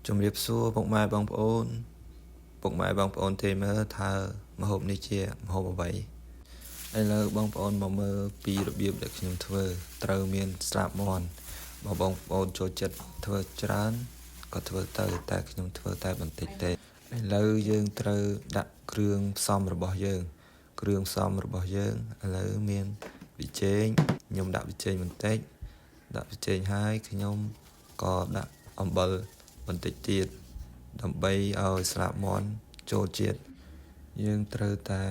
ជំរាបសួរពុកម៉ែបងប្អូនទេមើលថាម្ហូបនេះជាម្ហូបអ្វីឥឡូវបងប្អូនមកមើលពីរបៀបដែលខ្ញុំធ្វើត្រូវមានស្លាបមាន់បើបងប្អូនចូលចិត្តធ្វើច្រើនក៏ធ្វើទៅតែខ្ញុំធ្វើតែបន្តិចទេឥឡូវយើងត្រូវដាក់គ្រឿងផ្សំរបស់យើងឥឡូវមានប៊ីចេងខ្ញុំដាក់ប៊ីចេងបន្តិចដាក់ប៊ីចេងហើយខ្ញុំក៏ដាក់អំបិលបន្តិចទៀតដើម្បីឲ្យស្លាបមាន់ចូលជាតិយើងត្រូវតែ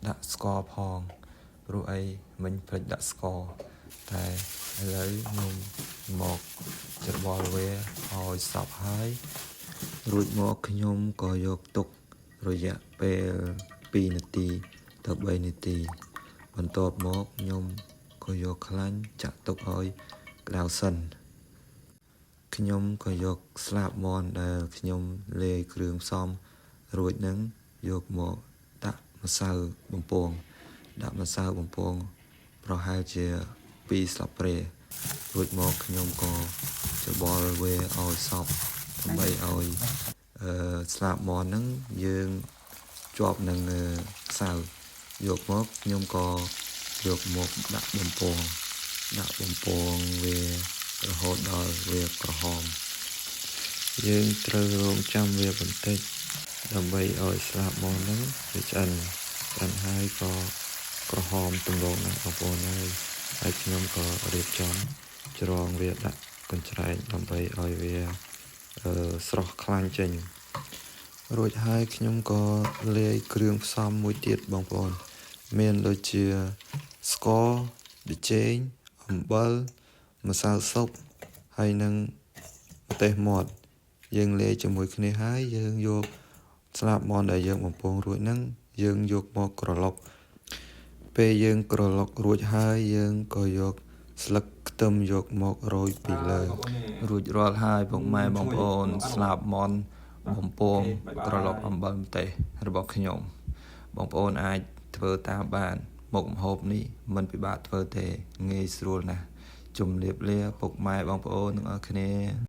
ដាក់ស្ករផងព្រោះអីមិញភ្លេចដាក់ស្ករតែឥឡូវខ្ញុំមកច្របល់វាឲ្យសព្វហើយរួចមកខ្ញុំក៏យកទុករយៈពេល2នាទីទៅ3នាទីបន្ទាប់មកខ្ញុំក៏យកខ្លាញ់ចាក់ទុកឲ្យក្តៅសិនខ្ញុំក៏យកស្លាបមាន់ដែលខ្ញុំលាយគ្រឿងផ្សំរួចនឹងយកមកដាក់ម្សៅបំពងប្រហែលជា2ស្លាបព្រារួចមកខ្ញុំក៏ច្របល់វាឲ្យសព្វដើម្បីឲ្យស្លាបមាន់ហ្នឹងយើងជាប់នឹងម្សៅយកមកខ្ញុំក៏យកមកដាក់បំពងវារហូតដល់វាក្រហមយើងត្រូវរង់ចាំវាបន្តិចដើម្បីឲ្យស្លាបមាន់ហ្នឹងវាឆ្អិនហើយក៏ក្រហមទម្រង់ណាស់បងប្អូនហើយខ្ញុំក៏រៀបចំច្រងវាដាក់កញ្ច្រែងដើម្បីឲ្យវាស្រស់ខ្លាញ់ចេញរួចហើយខ្ញុំក៏លាយគ្រឿងផ្សំមួយទៀតបងប្អូនមានដូចជាស្ករប៊ីចេងអំបិលម្សៅស៊ុបហើយនិងម្ទេសមាត់យើងលាយជាមួយគ្នាហើយយើងយកស្លាបមាន់ដែលយើងបំពងរួចហ្នឹងយើងយកមកក្រឡុកពេលយើងក្រឡុករួចហើយយើងក៏យកស្លឹកខ្ទឹមយកមករោយពីលើរួចរាល់ហើយពុកម៉ែបងប្អូនស្លាបមាន់បំពងក្រឡុកអំបិលម្ទេសរបស់ខ្ញុំបងប្អូនអាចធ្វើតាមបានមុខម្ហូបនេះមិនពិបាកធ្វើទេងាយស្រួលណាស់ជម្រាបលាពុកម៉ែបងប្អូនទាំងអស់គ្នា